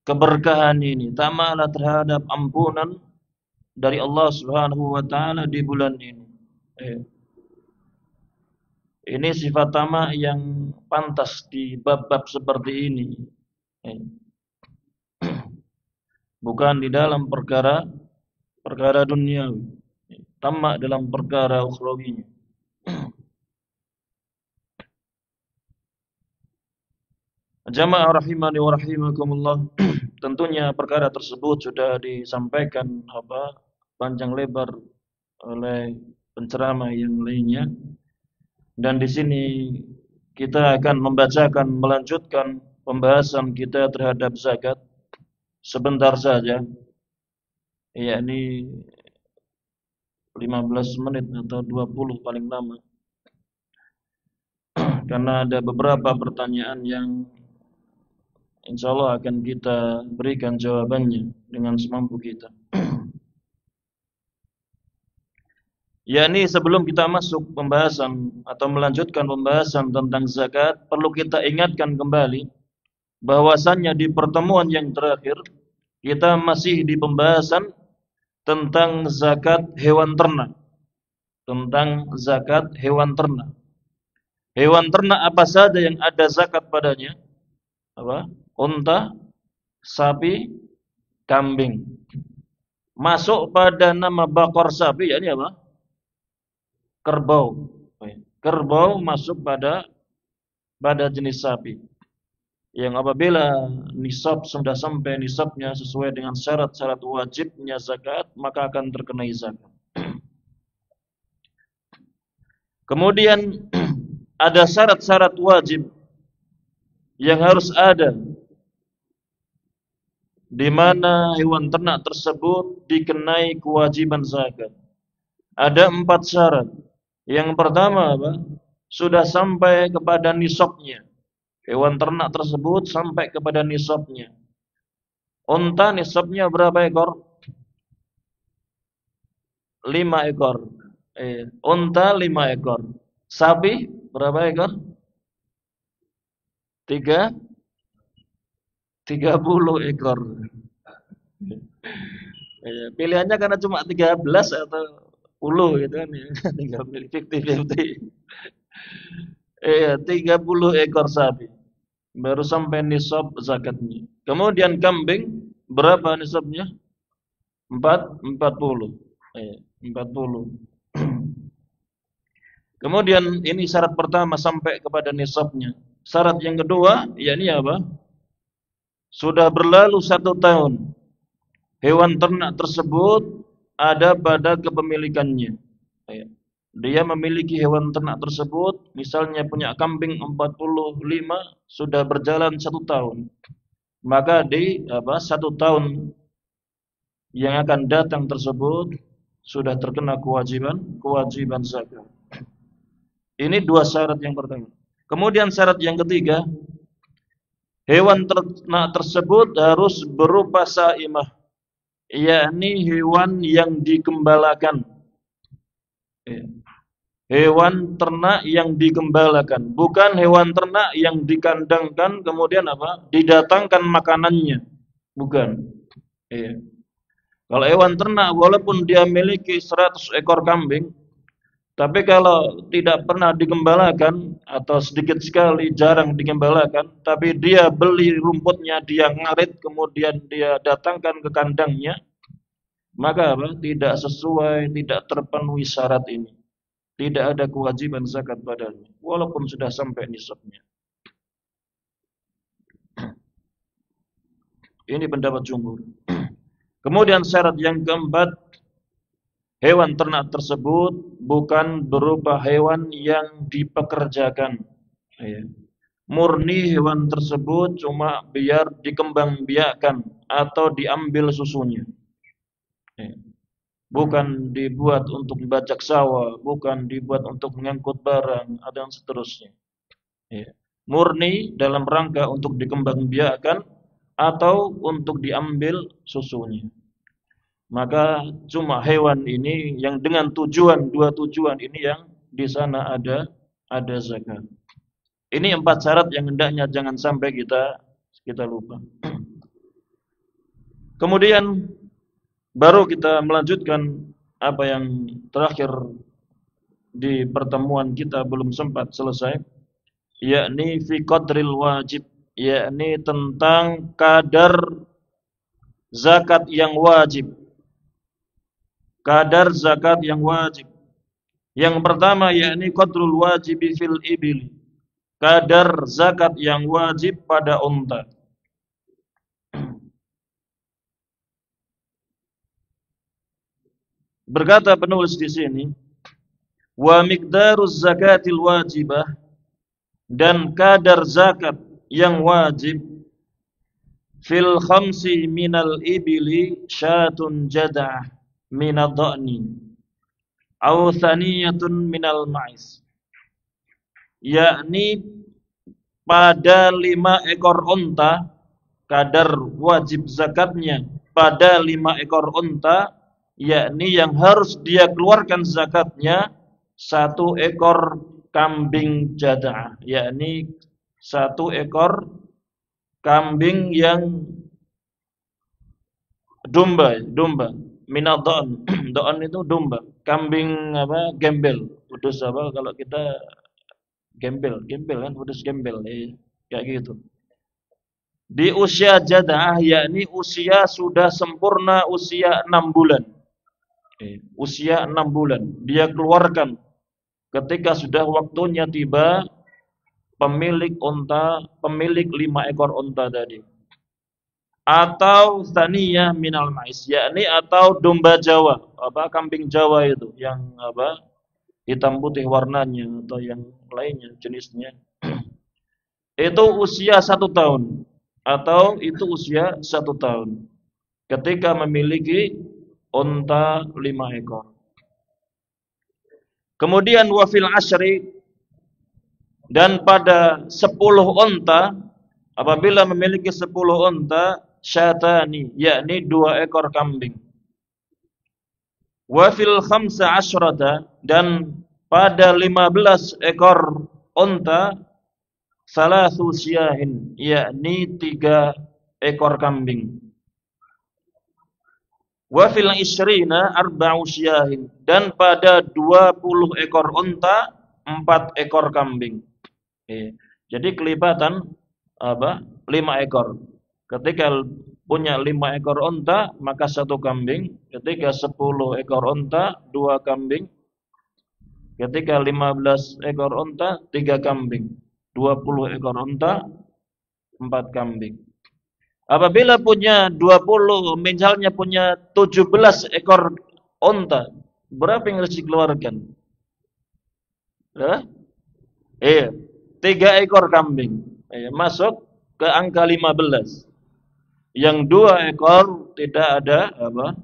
keberkahan ini, tamaklah terhadap ampunan dari Allah Subhanahu wa taala di bulan ini. Eh, Ini sifat tamak yang pantas di bab-bab seperti ini. Eh, Bukan di dalam perkara duniawi. Tamak dalam perkara ukhrawi. Jamaah rahimani wa rahimakumullah. Tentunya perkara tersebut sudah disampaikan panjang lebar oleh penceramah yang lainnya, dan di sini kita akan melanjutkan pembahasan kita terhadap zakat sebentar saja, yakni 15 menit atau 20 paling lama, karena ada beberapa pertanyaan yang insya Allah akan kita berikan jawabannya dengan semampu kita. Yakni sebelum kita masuk pembahasan atau melanjutkan pembahasan tentang zakat, perlu kita ingatkan kembali bahwasannya di pertemuan yang terakhir kita masih di pembahasan tentang zakat hewan ternak. Tentang zakat hewan ternak. Hewan ternak apa saja yang ada zakat padanya? Unta, sapi, kambing. Masuk pada nama bakor sapi, yakni apa? Kerbau. Kerbau masuk pada jenis sapi. Yang apabila nisab sudah sampai nisabnya sesuai dengan syarat-syarat wajibnya zakat, maka akan terkenai zakat. Kemudian ada syarat-syarat wajib yang harus ada di mana hewan ternak tersebut dikenai kewajiban zakat. Ada 4 syarat. Yang pertama sudah sampai kepada nisabnya. Hewan ternak tersebut sampai kepada nisabnya. Unta nisabnya berapa ekor? 5 ekor. Unta 5 ekor. Sapi berapa ekor? 30 ekor. Pilihannya karena cuma 13 atau 10 gitu kan ya. 50-50. 30 ekor sapi baru sampai nisab zakatnya. Kemudian kambing berapa nisabnya? 40. 40. Kemudian ini syarat pertama sampai kepada nisabnya. Syarat yang kedua yakni apa? Sudah berlalu 1 tahun hewan ternak tersebut ada pada kepemilikannya. Dia memiliki hewan ternak tersebut, misalnya punya kambing 45, sudah berjalan 1 tahun. Maka di 1 tahun yang akan datang tersebut sudah terkena kewajiban zakat. Ini 2 syarat yang pertama. Kemudian syarat yang ketiga, hewan ternak tersebut harus berupa saimah, yakni hewan yang digembalakan. Hewan ternak yang digembalakan, bukan hewan ternak yang dikandangkan kemudian didatangkan makanannya, bukan. Kalau hewan ternak walaupun dia memiliki 100 ekor kambing, tapi kalau tidak pernah digembalakan atau sedikit sekali jarang digembalakan, tapi dia beli rumputnya, dia ngarit kemudian dia datangkan ke kandangnya, maka tidak sesuai, tidak terpenuhi syarat ini. Tidak ada kewajiban zakat padanya, walaupun sudah sampai nisabnya. Ini pendapat jumhur. Kemudian syarat yang keempat, hewan ternak tersebut bukan berupa hewan yang dipekerjakan. Murni hewan tersebut cuma biar dikembangbiakkan atau diambil susunya. Bukan dibuat untuk membajak sawah, bukan dibuat untuk mengangkut barang, dan seterusnya. Murni dalam rangka untuk dikembangbiakkan atau untuk diambil susunya. Maka cuma hewan ini yang dengan dua tujuan ini yang di sana ada zakat. Ini 4 syarat yang hendaknya jangan sampai kita lupa. Kemudian baru kita melanjutkan apa yang terakhir di pertemuan kita belum sempat selesai, yakni fi qadril wajib, yakni tentang kadar zakat yang wajib. Kadar zakat yang wajib. Yang pertama yakni qadrul wajibi fil ibil. Kadar zakat yang wajib pada unta. Berkata penulis di sini, wa miqdaruz zakatil wajibah, dan kadar zakat yang wajib fil khamsi minal ibili syatun jadah minad dha'ni aw thaniyatun minal ma'is, yakni pada 5 ekor unta, kadar wajib zakatnya pada 5 ekor unta, yakni yang harus dia keluarkan zakatnya 1 ekor kambing jadah, yakni 1 ekor kambing yang domba minad dha'n. Dha'n itu domba, kambing apa, gembel. Kudus apa kalau kita gembel kan, kudus gembel kayak gitu. Di usia jadah, yakni usia sudah sempurna, usia 6 bulan. Usia 6 bulan dia keluarkan ketika sudah waktunya tiba, pemilik 5 ekor unta tadi. Atau tsaniyah minal ma'is, yakni atau domba Jawa, apa, kambing Jawa itu yang apa, hitam putih warnanya atau yang lainnya jenisnya. Itu usia 1 tahun, atau itu usia 1 tahun ketika memiliki unta 5 ekor. Kemudian wafil asyri, dan pada 10 unta, apabila memiliki 10 unta, syatani, yakni 2 ekor kambing. Wafil khamsa asyrata, dan pada 15 ekor unta, salasu syahin, yakni 3 ekor kambing. Wafil isyrina arba'u syahin, dan pada 20 ekor unta 4 ekor kambing. Jadi kelipatan apa? 5 ekor. Ketika punya 5 ekor unta maka 1 kambing. Ketika 10 ekor unta 2 kambing. Ketika 15 ekor unta 3 kambing. 20 ekor unta 4 kambing. Apabila punya 20, misalnya punya 17 ekor unta, berapa yang harus dikeluarkan? 3 ekor kambing. Masuk ke angka 15. Yang 2 ekor tidak ada apa?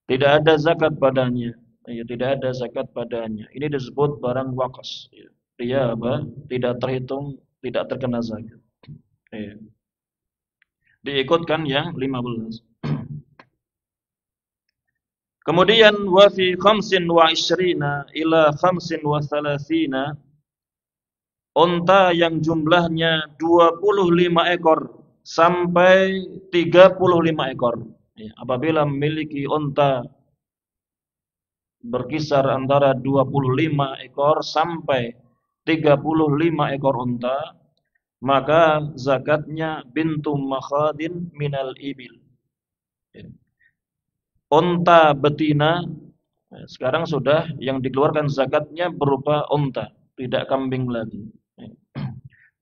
Tidak ada zakat padanya. Tidak ada zakat padanya. Ini disebut barang waqas. Dia apa? Tidak terhitung, tidak terkena zakat. Diikutkan yang 15. Kemudian wa fi 25 ila 35, unta yang jumlahnya 25 ekor sampai 35 ekor. Apabila memiliki unta berkisar antara 25 ekor sampai 35 ekor unta, maka zakatnya bintu makhadin minal ibil. Unta betina sekarang sudah yang dikeluarkan zakatnya berupa unta, tidak kambing lagi.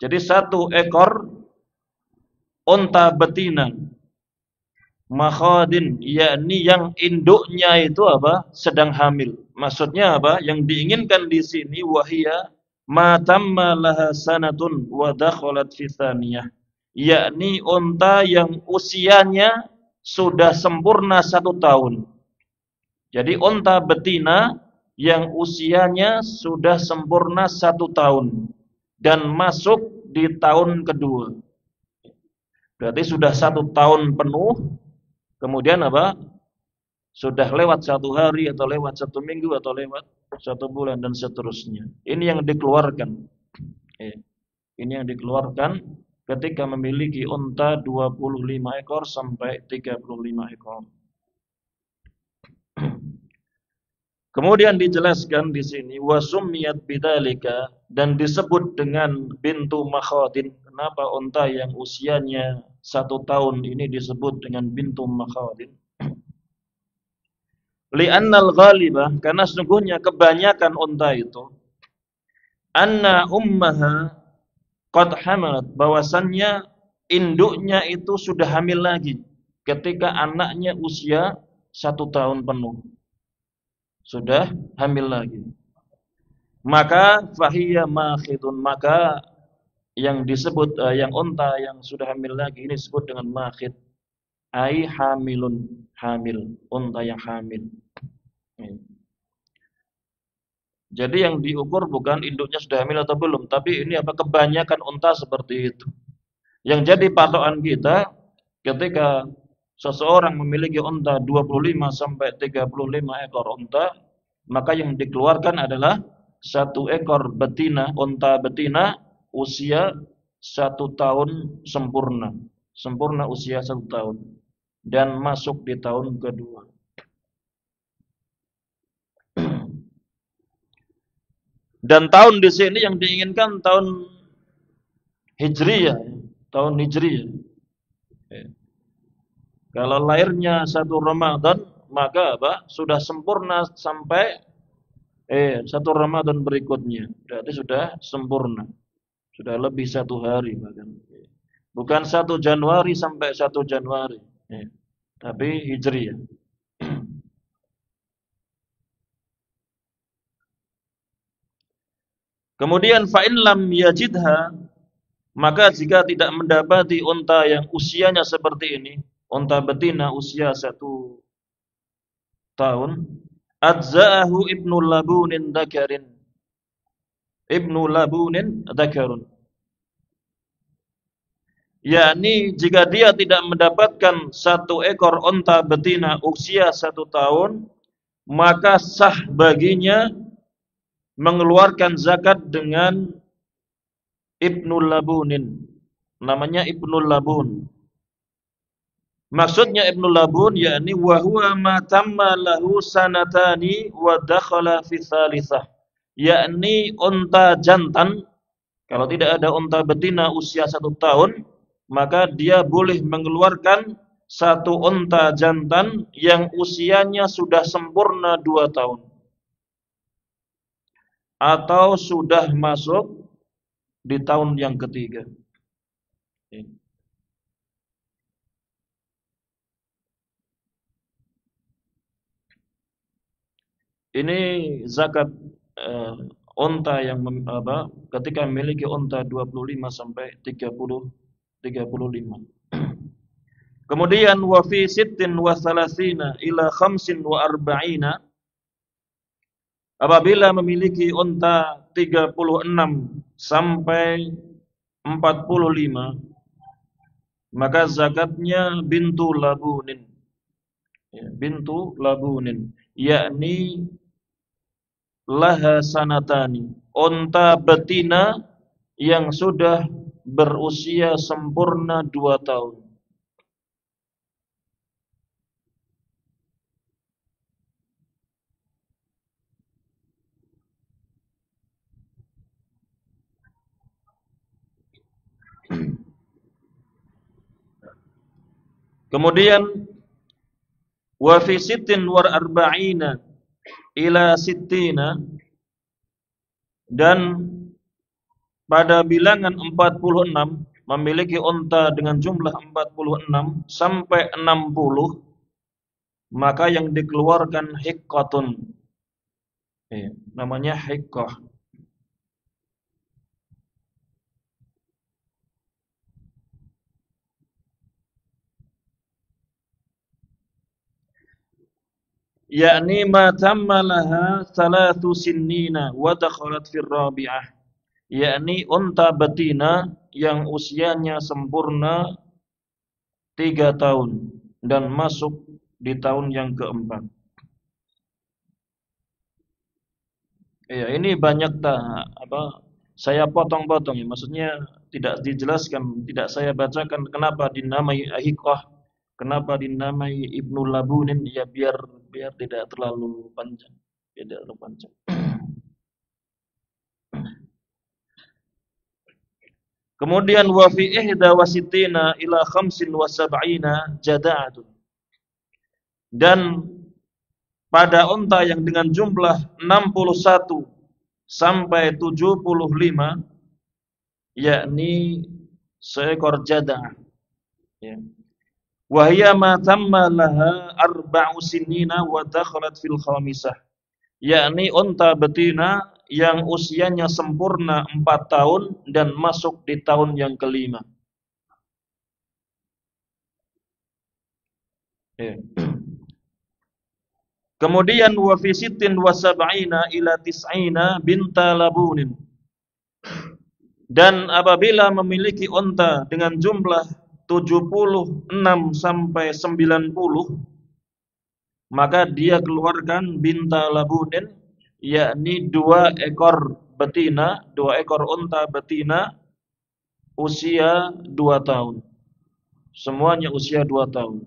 Jadi 1 ekor unta betina makhadin, yakni yang induknya itu apa? Sedang hamil. Maksudnya apa? Yang diinginkan di sini wahia ma tamma laha sanatun wa dakhalat fi tsaniyah, yakni unta yang usianya sudah sempurna 1 tahun. Jadi unta betina yang usianya sudah sempurna 1 tahun dan masuk di tahun kedua. Berarti sudah 1 tahun penuh. Kemudian apa? Sudah lewat 1 hari atau lewat 1 minggu atau lewat 1 bulan dan seterusnya. Ini yang dikeluarkan. Ini yang dikeluarkan ketika memiliki unta 25 ekor sampai 35 ekor. Kemudian dijelaskan di sini wasumiyat bidzalika, dan disebut dengan bintu makhadin. Kenapa unta yang usianya 1 tahun ini disebut dengan bintu makhadin? Li'annal ghalibah, karena sesungguhnya kebanyakan unta itu anna ummaha qad hamalat, bahwasannya induknya itu sudah hamil lagi ketika anaknya usia 1 tahun penuh. Sudah hamil lagi. Maka fahiya makhidun, maka yang disebut yang unta yang sudah hamil lagi ini disebut dengan makhid. Ai hamilun, hamil, unta yang hamil. Jadi yang diukur bukan induknya sudah hamil atau belum, tapi ini apa, kebanyakan unta seperti itu. Yang jadi patokan kita ketika seseorang memiliki unta 25 sampai 35 ekor unta, maka yang dikeluarkan adalah 1 ekor betina, unta betina usia 1 tahun sempurna. Sempurna usia 1 tahun dan masuk di tahun kedua. Dan tahun di sini yang diinginkan tahun Hijriyah, tahun Hijriyah. Kalau lahirnya 1 Ramadan, maka apa? Sudah sempurna sampai 1 Ramadan berikutnya. Berarti sudah sempurna. Sudah lebih 1 hari bahkan. Bukan 1 Januari sampai 1 Januari. Tapi Hijriyah. Kemudian fa'in lam yajidha, maka jika tidak mendapati unta yang usianya seperti ini, unta betina usia 1 tahun, adza'ahu ibnu labunin dzakarin. Ibnu labunin dzakarun. Yakni jika dia tidak mendapatkan 1 ekor unta betina usia 1 tahun, maka sah baginya mengeluarkan zakat dengan Ibnul Labunin. Namanya Ibnul Labun. Maksudnya Ibnul Labun yakni wa huwa ma tamma lahu sanatani wa dakhala fi tsalitsah. Yakni unta jantan, kalau tidak ada unta betina usia 1 tahun, maka dia boleh mengeluarkan 1 unta jantan yang usianya sudah sempurna 2 tahun. Atau sudah masuk di tahun yang ketiga. Ini zakat unta yang ketika memiliki unta 25 sampai 35. Kemudian wa fi 36 ila 45, apabila memiliki unta 36 sampai 45, maka zakatnya bintu labunin. Bintu labunin, yakni laha sanatani, unta betina yang sudah berusia sempurna 2 tahun. Kemudian wa fi 46 ila 60, dan pada bilangan 46 memiliki unta dengan jumlah 46 sampai 60, maka yang dikeluarkan hiqqatun. Namanya hiqqah. Yakni ma tamma laha 3 sinnina wa dakhalat fi rabi'ah, yakni unta betina yang usianya sempurna 3 tahun dan masuk di tahun yang keempat. Ini banyak saya potong-potong ya, maksudnya tidak dijelaskan, tidak saya bacakan kenapa dinamai Ahiqah, kenapa dinamai Ibnu Labunin, ya biar biar tidak terlalu panjang, tidak terlalu panjang. Kemudian wa fi ihda wasitina ila khamsin wa sab'ina jada'atun. Dan pada unta yang dengan jumlah 61 sampai 75, yakni seekor jada'ah, ya. Wa hiya ma tamma laha arba'u sinina wa dakhalat fil khamisah, yakni unta betina yang usianya sempurna 4 tahun dan masuk di tahun yang kelima. Ya. Kemudian wa fi sittin wa sab'ina ila tis'ina binta labunin. Dan apabila memiliki unta dengan jumlah 76 sampai 90, maka dia keluarkan binta labunin, yakni 2 ekor betina, 2 ekor unta betina usia 2 tahun. Semuanya usia 2 tahun.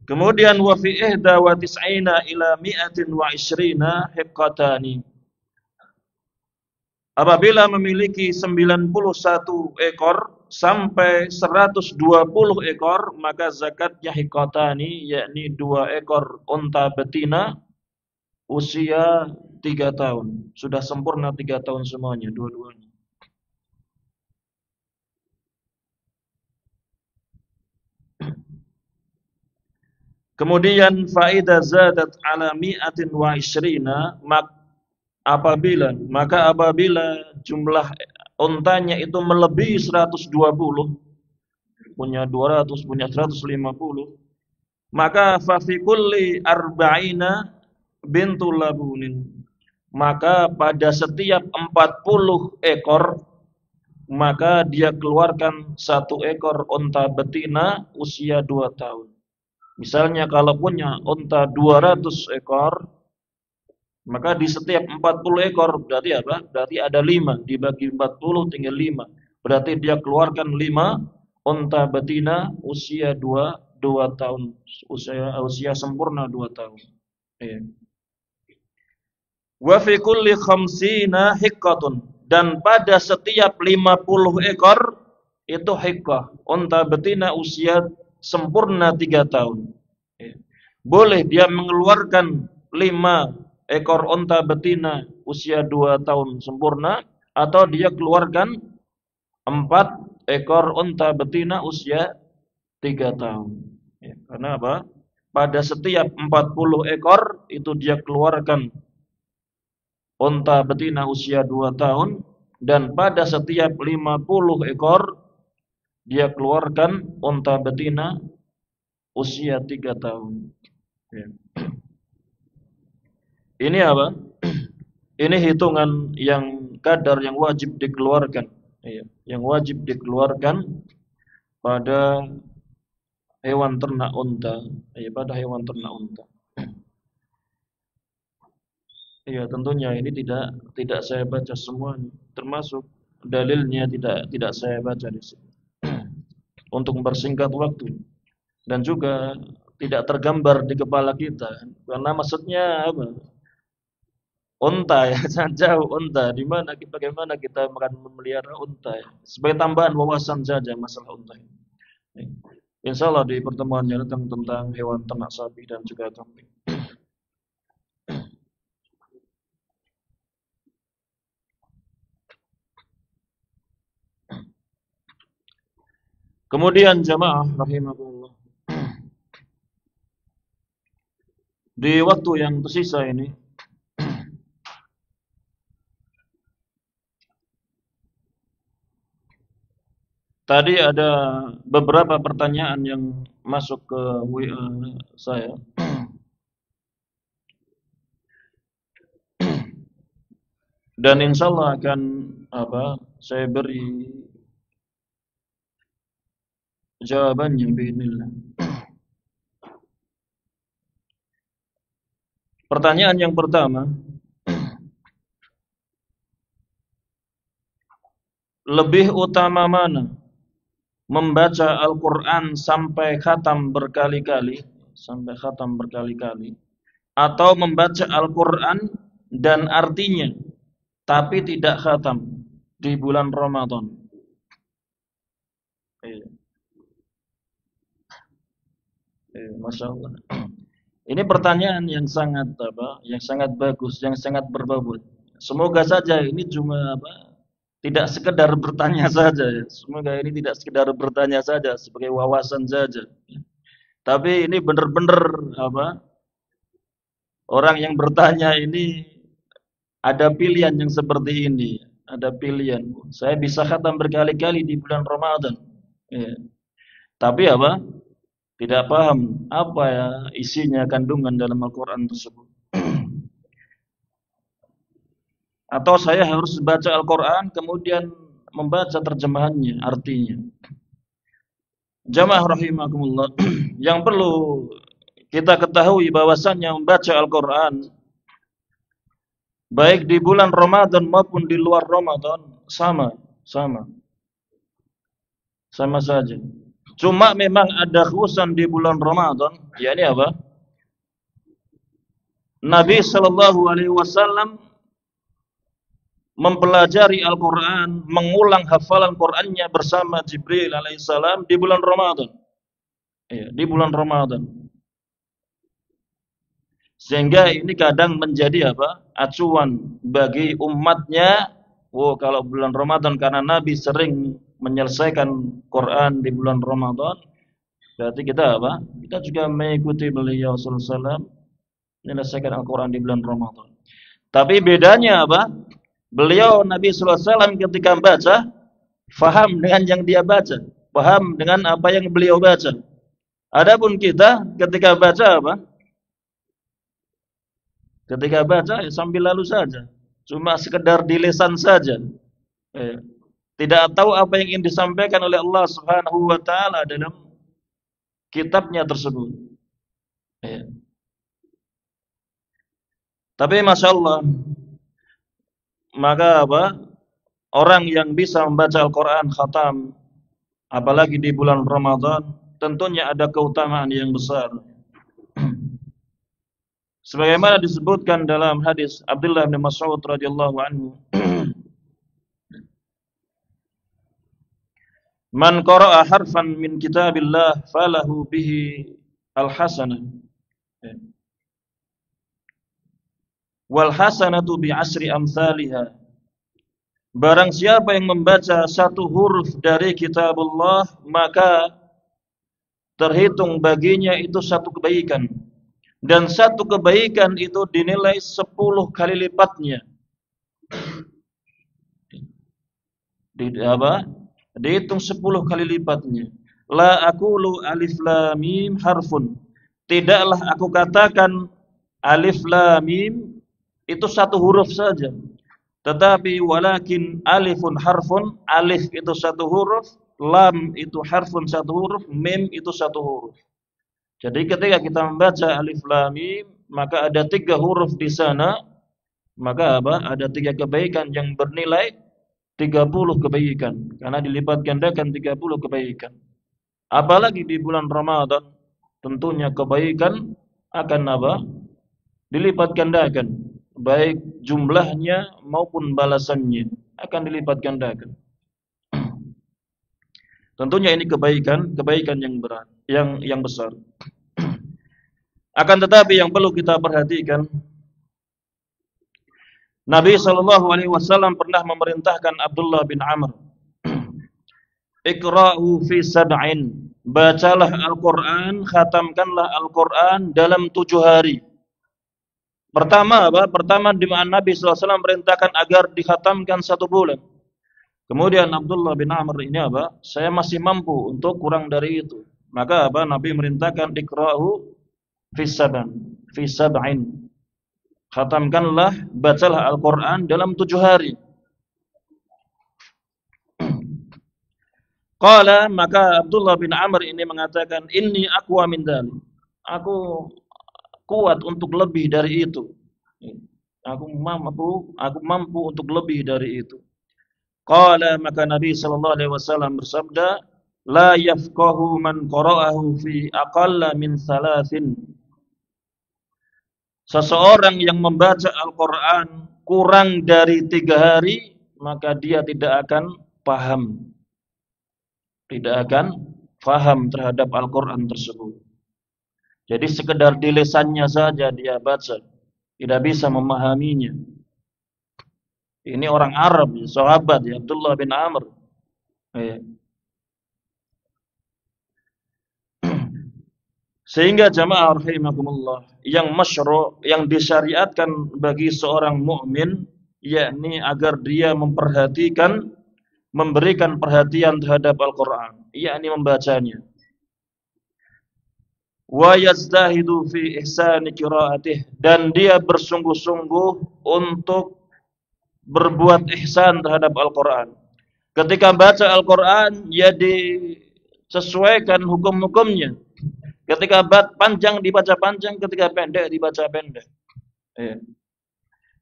Kemudian wa fi ihda wa tis'ina ila mi'atin wa ishrina hiqqatani. Apabila memiliki 91 ekor sampai 120 ekor, maka zakatnya hiqqatani, yakni 2 ekor unta betina usia 3 tahun. Sudah sempurna 3 tahun semuanya, dua-duanya. Kemudian faida zadat ala mi'atin wa ishrina, maka apabila jumlah untanya itu melebihi 120, punya 200, punya 150, maka fa fi kulli arba'ina bintul labunin, maka pada setiap 40 ekor maka dia keluarkan 1 ekor unta betina usia 2 tahun. Misalnya kalau punya unta 200 ekor, maka di setiap 40 ekor berarti apa? Berarti ada 5, dibagi 40 tinggal 5. Berarti dia keluarkan 5 unta betina usia 2 tahun, usia sempurna 2 tahun. Ya. Wa fi kulli khamsina hiqqatun, dan pada setiap 50 ekor itu hiqqah, unta betina usia sempurna 3 tahun. Ya. Boleh dia mengeluarkan 5 ekor unta betina usia 2 tahun sempurna, atau dia keluarkan 4 ekor unta betina usia 3 tahun. Ya, karena apa? Pada setiap 40 ekor itu dia keluarkan unta betina usia 2 tahun, dan pada setiap 50 ekor dia keluarkan unta betina usia 3 tahun. Ya. Ini apa? Ini hitungan yang kadar yang wajib dikeluarkan, ya, yang wajib dikeluarkan pada hewan ternak unta, ya, pada hewan ternak unta. Ya, tentunya ini tidak saya baca semuanya, termasuk dalilnya tidak saya baca di sini. Untuk mempersingkat waktu, dan juga tidak tergambar di kepala kita, karena maksudnya apa? Unta ya, jauh unta. Di mana, bagaimana kita akan memelihara unta ya? Sebagai tambahan wawasan saja masalah unta ini. Insya Allah di pertemuan yang datang tentang hewan ternak sapi dan juga kambing. Kemudian jamaah rahimakumullah, di waktu yang tersisa ini tadi ada beberapa pertanyaan yang masuk ke WA saya. Dan insya Allah akan saya beri jawabannya biidznillah. Pertanyaan yang pertama, lebih utama mana? Membaca Al-Quran sampai khatam berkali-kali, atau membaca Al-Quran dan artinya, tapi tidak khatam di bulan Ramadan. Masya Allah. Ini pertanyaan yang sangat yang sangat bagus, yang sangat berbobot. Semoga saja ini cuma tidak sekedar bertanya saja ya. Semoga ini tidak sekedar bertanya saja sebagai wawasan saja. Tapi ini benar-benar orang yang bertanya ini ada pilihan yang seperti ini. Ada pilihan. Saya bisa khatam berkali-kali di bulan Ramadan. Ya. Tapi tidak paham apa ya isinya kandungan dalam Al-Quran tersebut. Atau saya harus baca Al-Quran kemudian membaca terjemahannya, artinya. Jamaah rahimakumullah. Yang perlu kita ketahui bahwasannya membaca Al-Quran baik di bulan Ramadan maupun di luar Ramadan sama saja. Cuma memang ada khususan di bulan Ramadan, yakni Nabi Shallallahu Alaihi Wasallam mempelajari Al-Quran, mengulang hafalan Qurannya bersama Jibril alaihissalam di bulan Ramadan. Di bulan Ramadan. Sehingga ini kadang menjadi acuan bagi umatnya. Kalau bulan Ramadan, karena Nabi sering menyelesaikan Quran di bulan Ramadan, berarti kita kita juga mengikuti beliau sallallahu alaihi wasallam menyelesaikan Al-Quran di bulan Ramadan. Tapi bedanya beliau Nabi sallallahu alaihi wasallam ketika baca faham dengan yang dia baca, paham dengan apa yang beliau baca. Adapun kita ketika baca ketika baca ya sambil lalu saja, cuma sekedar di lisan saja. Tidak tahu apa yang ingin disampaikan oleh Allah Subhanahu wa taala dalam kitabnya tersebut. Tapi Masya Allah, maka orang yang bisa membaca Al-Quran khatam, apalagi di bulan Ramadan, tentunya ada keutamaan yang besar. Sebagaimana disebutkan dalam hadis Abdullah bin Mas'ud radhiyallahu anhu, man qara'a harfan min kitabillah falahu bihi al-hasanah wal hasanatu bi asri amsalihha. Barang siapa yang membaca satu huruf dari kitabullah, maka terhitung baginya itu satu kebaikan, dan satu kebaikan itu dinilai 10 kali lipatnya. Dihitung 10 kali lipatnya. La aqulu alif lam mim harfun. Tidaklah aku katakan alif lam mim itu satu huruf saja. Tetapi walakin alifun harfun, alif itu satu huruf, lam itu harfun satu huruf, mim itu satu huruf. Jadi ketika kita membaca alif lam mim, maka ada 3 huruf di sana, maka ada 3 kebaikan yang bernilai 30 kebaikan, karena dilipat gandakan 30 kebaikan. Apalagi di bulan Ramadan, tentunya kebaikan akan dilipat gandakan, baik jumlahnya maupun balasannya akan dilipat gandakan. Tentunya ini kebaikan yang berat, yang besar. Akan tetapi yang perlu kita perhatikan, Nabi sallallahu alaihi wasallam pernah memerintahkan Abdullah bin Amr, "Iqra'u fi sab'in." Bacalah Al-Qur'an, khatamkanlah Al-Qur'an dalam 7 hari. Pertama di mana Nabi sallallahu alaihi wasallam merintahkan agar dikhatamkan 1 bulan. Kemudian Abdullah bin Amr ini saya masih mampu untuk kurang dari itu. Maka Nabi merintahkan iqra'u fi sab'in. Khatamkanlah, bacalah Al-Quran dalam 7 hari. Qala, maka Abdullah bin Amr ini mengatakan, inni aqwa min dzalik. Aku kuat untuk lebih dari itu. Aku mampu untuk lebih dari itu. Qala, maka Nabi sallallahu alaihi wasallam bersabda, la yafqahu man qara'ahu fi aqalla min thalathin. Seseorang yang membaca Al-Quran kurang dari 3 hari, maka dia tidak akan paham. Tidak akan paham terhadap Al-Quran tersebut. Jadi sekedar di lisannya saja dia baca, tidak bisa memahaminya. Ini orang Arab, sahabat ya, Abdullah bin Amr. Sehingga jamaah rahimakumullah, yang masyru', yang disyariatkan bagi seorang mukmin, yakni agar dia memperhatikan, memberikan perhatian terhadap Al-Quran, yakni membacanya. Wa yazdahidu fi ihsani qiraatih, dan dia bersungguh-sungguh untuk berbuat ihsan terhadap Al-Quran. Ketika baca Al-Quran, ya disesuaikan hukum-hukumnya. Ketika panjang dibaca panjang, ketika pendek dibaca pendek.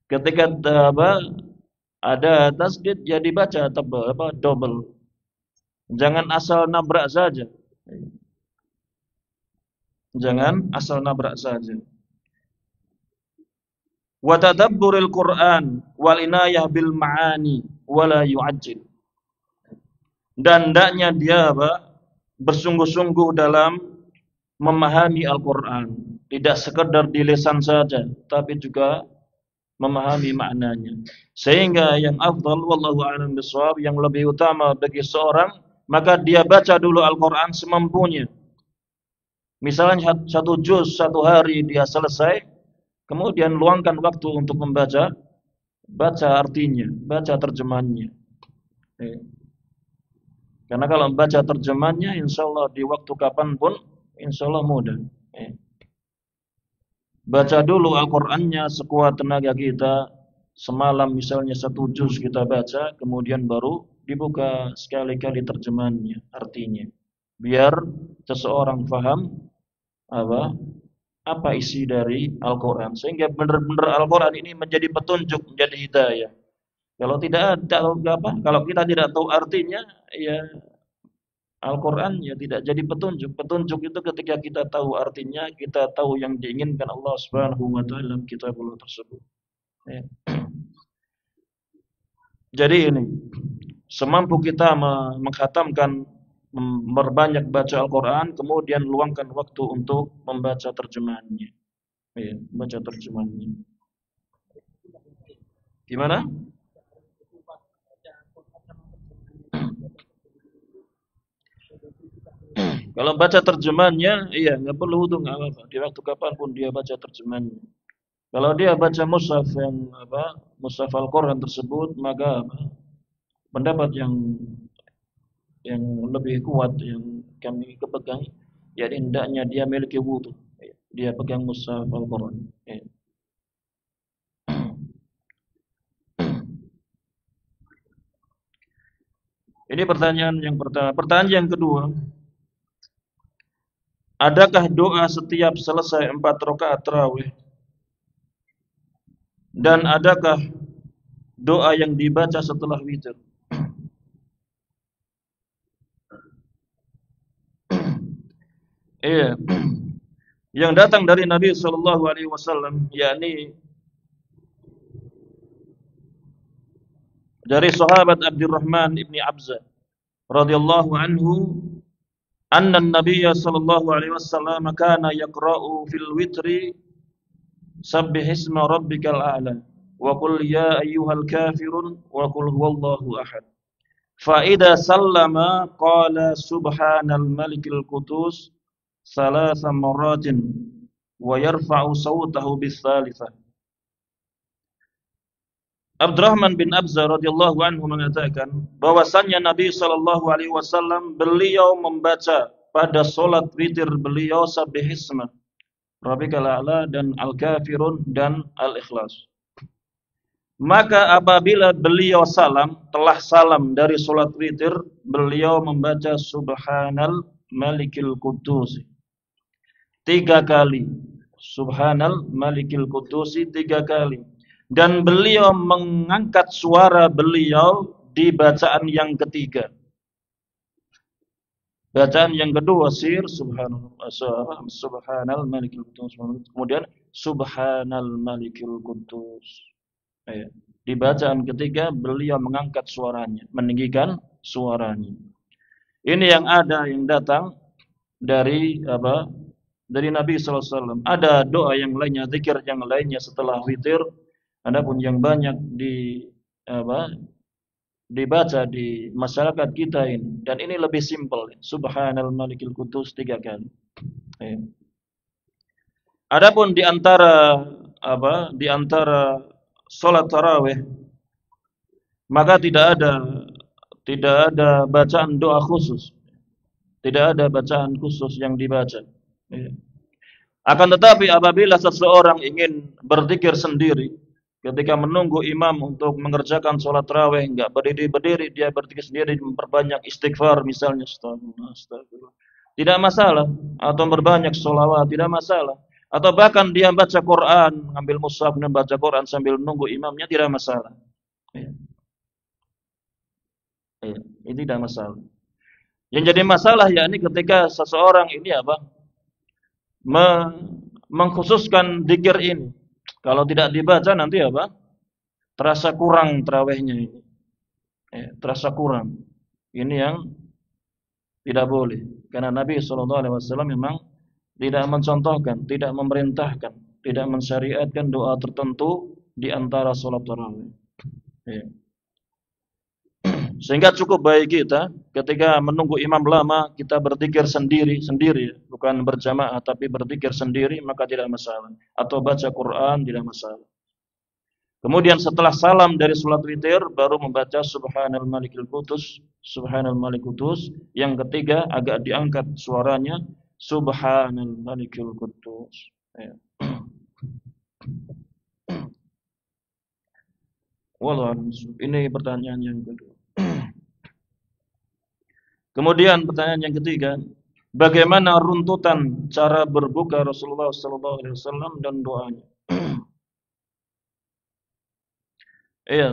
Ketika ada tasdid, ya dibaca double. Jangan asal nabrak saja. Jangan asal nabrak saja. Wa tadabburil Qur'an wal inayah bil ma'ani wala yu'ajjil. Dan hendaknya dia bersungguh-sungguh dalam memahami Al-Quran, tidak sekedar di lisan saja, tapi juga memahami maknanya. Sehingga yang afdal, wallahu a'lam bishawab, yang lebih utama bagi seorang, maka dia baca dulu Al-Quran semampunya. Misalnya 1 juz 1 hari dia selesai, kemudian luangkan waktu untuk membaca, baca artinya, baca terjemahannya. Karena kalau membaca terjemahannya, insya Allah di waktu kapanpun, insya Allah mudah. Baca dulu Al-Qur'annya sekuat tenaga kita. Semalam misalnya 1 juz kita baca, kemudian baru dibuka sekali-kali terjemahannya, artinya. Biar seseorang faham apa isi dari Al-Quran, sehingga benar-benar Al-Quran ini menjadi petunjuk, menjadi hidayah. Kalau kalau kita tidak tahu artinya, ya Al-Quran ya tidak jadi petunjuk. Petunjuk itu ketika kita tahu artinya, kita tahu yang diinginkan Allah Subhanahu wa taala dalam kitabullah tersebut. Ya. Jadi ini, semampu kita mengkhatamkan, memperbanyak baca Al-Quran, kemudian luangkan waktu untuk membaca terjemahannya. Ya, baca terjemahannya. Gimana? Kalau baca terjemahannya, iya nggak perlu wudu, nggak apa-apa. Di waktu kapanpun dia baca terjemahannya. Kalau dia baca mushaf yang mushaf Al-Quran tersebut, maka pendapat yang lebih kuat yang kami kepegang, ya hendaknya dia memiliki wudu. Dia pegang mushaf Al-Quran. Ini pertanyaan yang pertama. Pertanyaan yang kedua, adakah doa setiap selesai 4 rakaat tarawih? Dan adakah doa yang dibaca setelah witir? Iya. Yang datang dari Nabi sallallahu alaihi wasallam, yakni dari sahabat Abdurrahman ibni Abza radhiyallahu anhu, anna an-nabiy sallallahu alaihi wasallam kana yaqra'u fil witri sabbih isma rabbikal a'la wa qul ya ayyuhal kafirun wa qul huwallahu ahad. Fa idza sallama qala subhanal malikil qudus salasa marratin wa yarfa'u sawtahu bis salitsah. Abdurrahman bin Abza radhiyallahu anhu mengatakan bahwasannya Nabi sallallahu alaihi wasallam beliau membaca pada salat witir beliau sabbihisma rabbikal a'la dan al-kafirun dan al-ikhlas. Maka apabila beliau telah salam dari salat witir, beliau membaca subhanal malikil qudus 3 kali. Subhanal malikil qudusi 3 kali. Dan beliau mengangkat suara beliau di bacaan yang ketiga. Bacaan yang kedua sir subhanal malikil quddus. Kemudian subhanal malikil quddus. Di bacaan ketiga beliau mengangkat suaranya, meninggikan suaranya. Ini yang ada yang datang dari apa? Dari Nabi sallallahu alaihi wasallam. Ada doa yang lainnya, zikir yang lainnya setelah witir. Adapun yang banyak dibaca di masyarakat kita ini, dan ini lebih simpel, subhanal malikil quddus 3 kali. Adapun di antara salat tarawih, maka tidak ada bacaan doa khusus. Tidak ada bacaan khusus yang dibaca. Akan tetapi apabila seseorang ingin berzikir sendiri, ketika menunggu imam untuk mengerjakan sholat tarawih, enggak berdiri, dia berzikir sendiri, memperbanyak istighfar misalnya, astagfirullah, tidak masalah. Atau berbanyak sholawat, tidak masalah. Atau bahkan dia baca Quran, ngambil mushaf dan baca Quran sambil nunggu imamnya, tidak masalah. Ini tidak masalah. Yang jadi masalah yakni ketika seseorang ini mengkhususkan zikir ini. Kalau tidak dibaca nanti terasa kurang tarawihnya ini. Terasa kurang. Ini yang tidak boleh. Karena Nabi SAW memang tidak mencontohkan, tidak memerintahkan, tidak mensyariatkan doa tertentu di antara sholat tarawih. Sehingga cukup bagi kita ketika menunggu imam lama, kita berzikir sendiri, bukan berjamaah tapi berzikir sendiri, maka tidak masalah. Atau baca Quran tidak masalah. Kemudian setelah salam dari salat witir baru membaca subhanal malikil quddus, subhanal malikil quddus. Yang ketiga agak diangkat suaranya, subhanal malikil quddus. Wallahu ini pertanyaan yang kedua. Kemudian pertanyaan yang ketiga, bagaimana runtutan cara berbuka Rasulullah SAW dan doanya?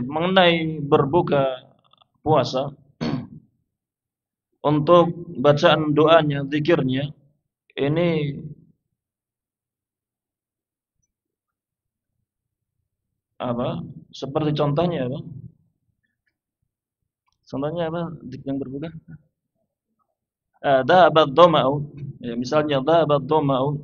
Mengenai berbuka puasa, untuk bacaan doanya, zikirnya, ini seperti contohnya Contohnya yang berbuka? Dhahabat dhama'u, misalnya dhahabat dhama'u.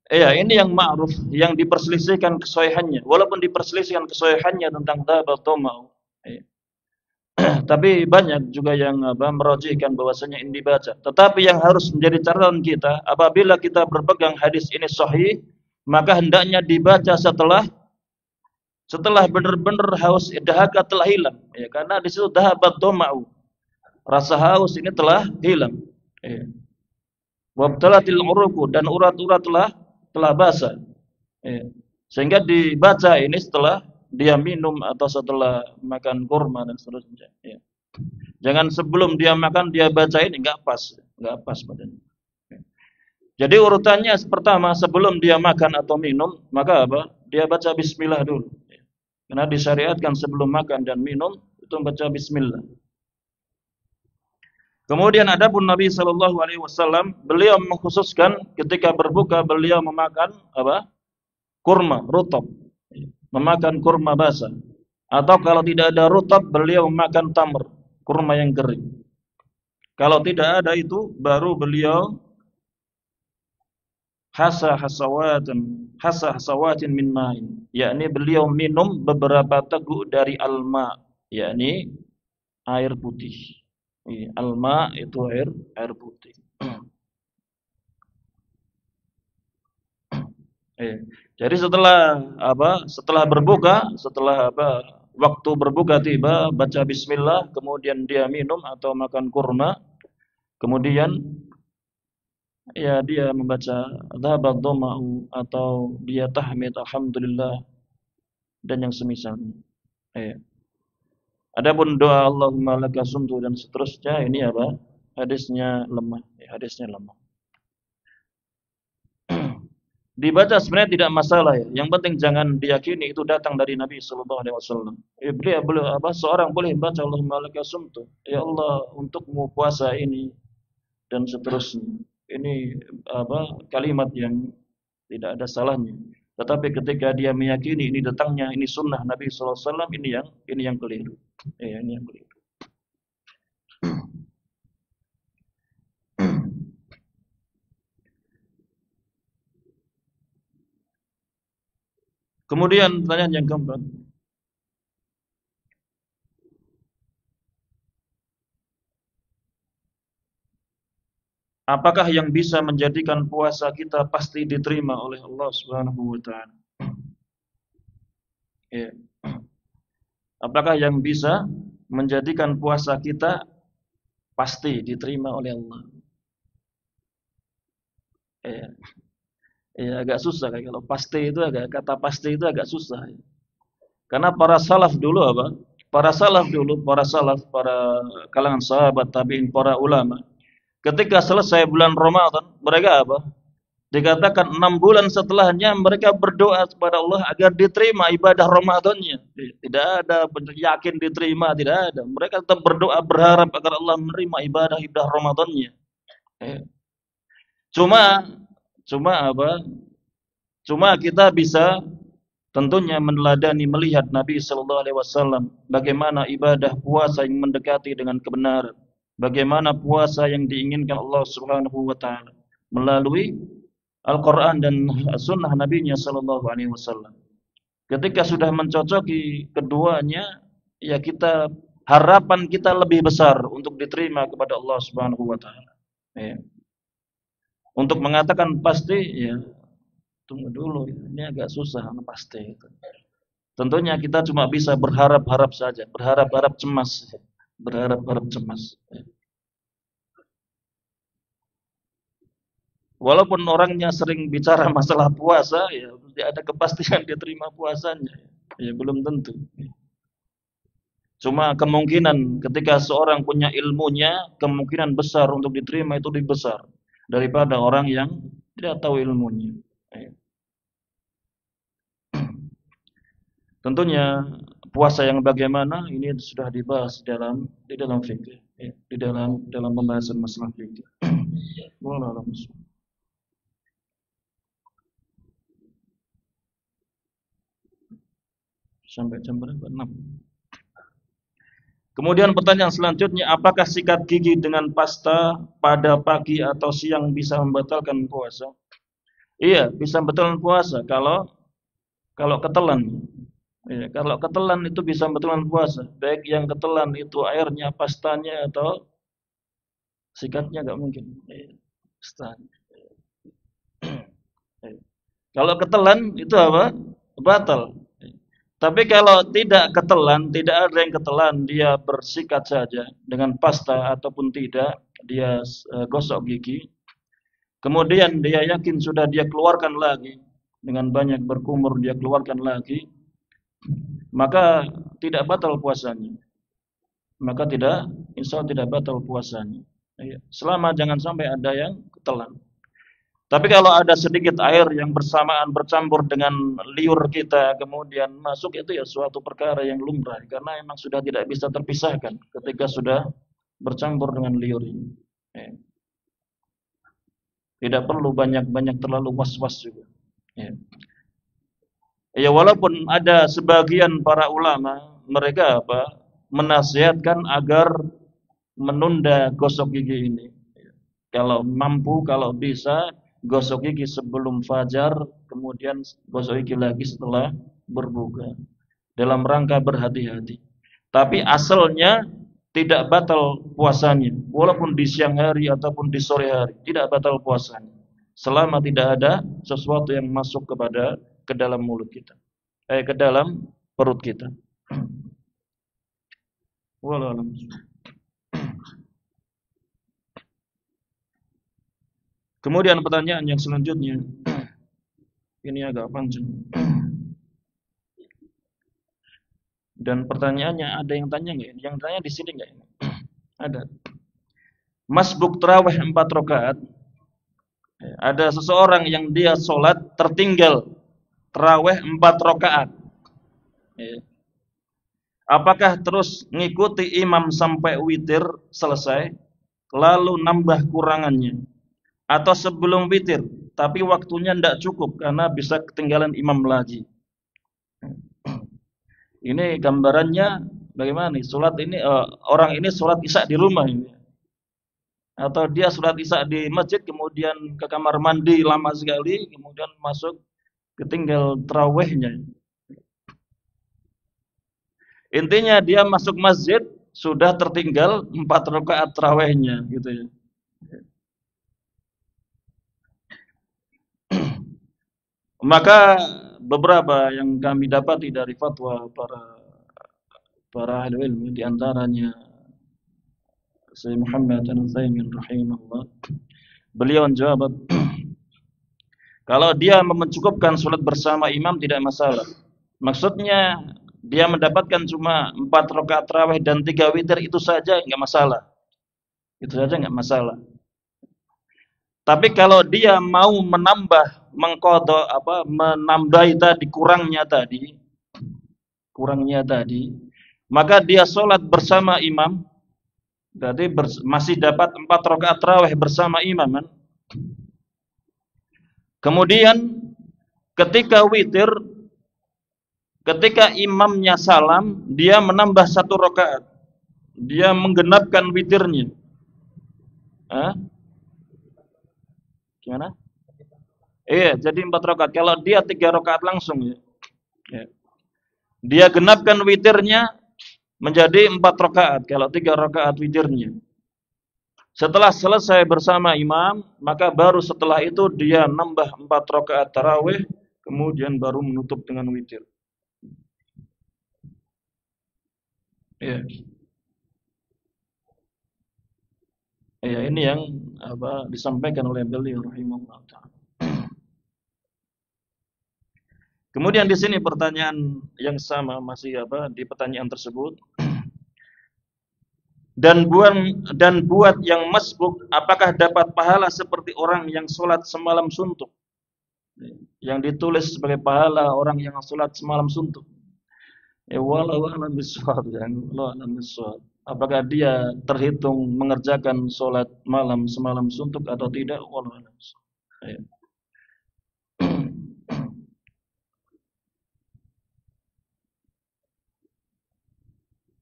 Ini yang ma'ruf, yang diperselisihkan kesahihannya. Walaupun diperselisihkan kesahihannya tentang dhahabat dhama'u. Tapi banyak juga yang merajihkan bahwasanya ini dibaca. Tetapi yang harus menjadi catatan kita, apabila kita berpegang hadis ini sahih, maka hendaknya dibaca setelah benar-benar haus dahaga telah hilang. Karena di situ dhahabat dhama'u. Rasa haus ini telah hilang. Wabtalatil uruqu, dan urat-urat telah basah. Sehingga dibaca ini setelah dia minum atau setelah makan kurma dan seterusnya. Jangan sebelum dia makan dia baca ini, enggak pas badannya. Jadi urutannya pertama, sebelum dia makan atau minum, maka dia baca bismillah dulu. Karena disyariatkan sebelum makan dan minum itu membaca bismillah. Kemudian adapun Nabi SAW, beliau mengkhususkan ketika berbuka beliau memakan kurma rutab, memakan kurma basah. Atau kalau tidak ada rutab, beliau memakan tamr, kurma yang kering. Kalau tidak ada itu, baru beliau hasawatin min ma'in, yakni beliau minum beberapa teguk dari alma, yakni air putih. Alma itu air putih. Jadi setelah berbuka, waktu berbuka tiba, baca bismillah, kemudian dia minum atau makan kurma, kemudian dia membaca dhahabat dhama'u atau dia tahmid alhamdulillah dan yang semisalnya. Adapun doa Allahumma laka sumtu dan seterusnya, ini hadisnya lemah. Dibaca sebenarnya tidak masalah ya. Yang penting jangan diyakini itu datang dari Nabi sallallahu alaihi wasallam. Beliau seorang boleh baca Allahumma laka sumtu. Ya Allah, untukmu puasa ini dan seterusnya. Ini kalimat yang tidak ada salahnya. Tetapi ketika dia meyakini ini datangnya ini sunnah Nabi sallallahu alaihi wasallam, ini yang keliru. Ini yang keliru. Kemudian pertanyaan yang keempat, apakah yang bisa menjadikan puasa kita pasti diterima oleh Allah Subhanahu wa taala? Ya. Apakah yang bisa menjadikan puasa kita pasti diterima oleh Allah? Ya. Ya, agak susah kalau pasti itu kata pasti itu agak susah. Karena para salaf dulu Para salaf, para kalangan sahabat, tabi'in, para ulama, ketika selesai bulan Ramadan, mereka dikatakan 6 bulan setelahnya mereka berdoa kepada Allah agar diterima ibadah Ramadannya. Tidak ada yakin diterima, tidak ada. Mereka tetap berdoa berharap agar Allah menerima ibadah Ramadannya. Cuma Cuma kita bisa tentunya meneladani melihat Nabi sallallahu alaihi wasallam bagaimana ibadah puasa yang mendekati dengan kebenaran. Bagaimana puasa yang diinginkan Allah Subhanahu wa taala melalui Al-Qur'an dan sunnah Nabi-Nya sallallahu alaihi wasallam. Ketika sudah mencocoki keduanya, ya harapan kita lebih besar untuk diterima kepada Allah Subhanahu wa taala. Ya. Untuk mengatakan pasti, ya tunggu dulu, ini agak susah pasti itu. Tentunya kita cuma bisa berharap-harap saja, berharap-harap cemas, berharap-harap cemas. Walaupun orangnya sering bicara masalah puasa, ya mesti ada kepastian dia terima puasanya. Ya belum tentu. Cuma kemungkinan ketika seorang punya ilmunya, kemungkinan besar untuk diterima itu lebih besar daripada orang yang tidak tahu ilmunya. Tentunya puasa yang bagaimana ini sudah dibahas di dalam fikih, di dalam pembahasan masalah fikih. Sampai jam berapa? 6. Kemudian pertanyaan selanjutnya, apakah sikat gigi dengan pasta pada pagi atau siang bisa membatalkan puasa? Iya, bisa membatalkan puasa kalau ketelan. Ya, kalau ketelan itu bisa membatalkan puasa. Baik yang ketelan itu airnya, pastanya atau sikatnya nggak mungkin. Pastanya. Kalau ketelan itu batal. Tapi kalau tidak ketelan, tidak ada yang ketelan, dia bersikat saja dengan pasta ataupun tidak, dia gosok gigi. Kemudian dia yakin sudah dia keluarkan lagi dengan banyak berkumur, dia keluarkan lagi, maka tidak batal puasanya. Insya Allah tidak batal puasanya. Selama jangan sampai ada yang ketelan. Tapi kalau ada sedikit air yang bercampur dengan liur kita kemudian masuk, itu ya suatu perkara yang lumrah karena memang sudah tidak bisa terpisahkan ketika sudah bercampur dengan liur ini. Tidak perlu banyak terlalu was-was juga. Ya walaupun ada sebagian para ulama mereka menasihatkan agar menunda gosok gigi ini. Kalau mampu, kalau bisa gosok gigi sebelum fajar, kemudian gosok gigi lagi setelah berbuka. Dalam rangka berhati-hati. Tapi asalnya tidak batal puasanya, walaupun di siang hari ataupun di sore hari, tidak batal puasanya. Selama tidak ada sesuatu yang masuk ke dalam mulut kita, ke dalam perut kita. Wallahu a'lam. Kemudian pertanyaan yang selanjutnya, ini agak panjang. Dan pertanyaannya ada yang tanya nggak? Yang tanya di sini nggak? Ada. Masbuk tarawih 4 rakaat Ada seseorang yang dia sholat tertinggal tarawih 4 rakaat. Ya. Apakah terus ngikuti imam sampai witir selesai, lalu nambah kurangannya? Atau sebelum witir, tapi waktunya tidak cukup karena bisa ketinggalan imam lagi? Ini gambarannya bagaimana nih? Salat ini orang ini salat isya di rumah ini. Atau dia salat isya di masjid kemudian ke kamar mandi lama sekali, kemudian masuk ketinggal tarawihnya. Intinya dia masuk masjid sudah tertinggal 4 rakaat tarawihnya gitu ya. Maka beberapa yang kami dapati dari fatwa para ahli ilmu di antaranya Syekh Muhammad Al-Utsaimin rahimahullah. Beliau menjawab, kalau dia mencukupkan salat bersama imam tidak masalah. Maksudnya dia mendapatkan cuma 4 rakaat tarawih dan 3 witir itu saja enggak masalah. Itu saja enggak masalah. Tapi kalau dia mau menambah mengqadha menambahi tadi kurangnya tadi, maka dia sholat bersama imam, berarti masih dapat 4 rakaat tarawih bersama imam kan? Kemudian ketika witir, ketika imamnya salam, dia menambah 1 rakaat. Dia menggenapkan witirnya. Hah? Gimana? Iya, jadi 4 rakaat. Kalau dia 3 rakaat langsung ya. Ya. Dia genapkan witirnya menjadi 4 rakaat. Kalau 3 rakaat witirnya. Setelah selesai bersama imam, maka baru setelah itu dia nambah 4 rakaat tarawih, kemudian baru menutup dengan witir. Ya. Ya, ini yang disampaikan oleh beliau rahimahullah ta'ala. Kemudian di sini pertanyaan yang sama masih di pertanyaan tersebut. Dan buat yang masbuk, apakah dapat pahala seperti orang yang sholat semalam suntuk? Yang ditulis sebagai pahala orang yang sholat semalam suntuk. Wallahu a'lam bishawab. Apakah dia terhitung mengerjakan sholat malam semalam suntuk atau tidak? Wallahu a'lam bishawab.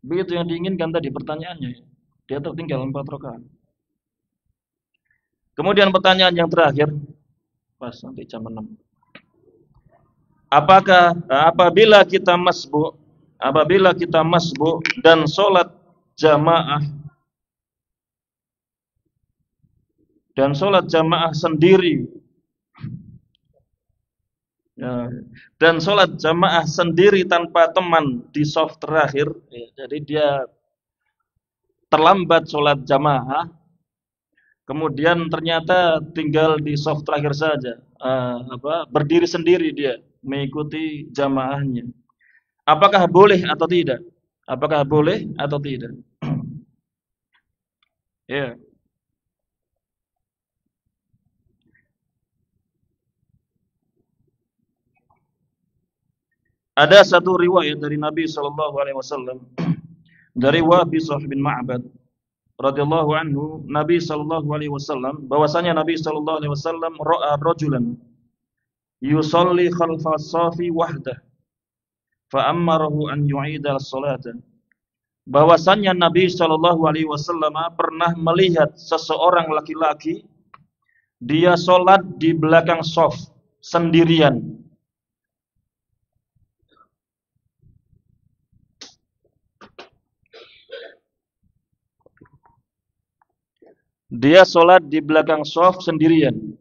Begitu yang diinginkan tadi pertanyaannya. Dia tertinggal 4 rakaat. Kemudian pertanyaan yang terakhir, pas nanti jam 6. Apabila kita masbuk dan sholat jamaah sendiri, ya, dan sholat jamaah sendiri tanpa teman di shaf terakhir, ya, jadi dia terlambat sholat jamaah, kemudian ternyata tinggal di shaf terakhir saja, berdiri sendiri dia mengikuti jamaahnya. Apakah boleh atau tidak? Apakah boleh atau tidak? Ya. Ada satu riwayat dari Nabi sallallahu alaihi wasallam dari Wabisah bin Ma'bad radhiyallahu anhu, Nabi sallallahu alaihi wasallam bahwasanya Nabi sallallahu alaihi wasallam ra'a rajulan yusalli khalfa as-safi wahdah fa amarahu an yu'ida as-salata. Bahwasanya Nabi sallallahu alaihi wasallam pernah melihat seseorang laki-laki dia salat di belakang shaf sendirian. Dia sholat di belakang shaf sendirian.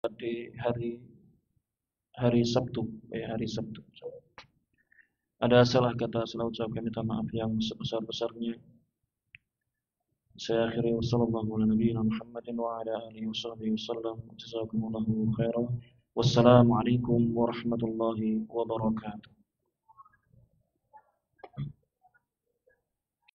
di hari Sabtu, hari Sabtu. Ada salah kata, salah ucap, kami minta maaf yang sebesar-besarnya. Saya akhiri wassallallahu ala nabiyina Muhammadin wa ala alihi wasahbihi wasallam. Jazakumullahu khairan. Wassalamualaikum warahmatullahi wabarakatuh.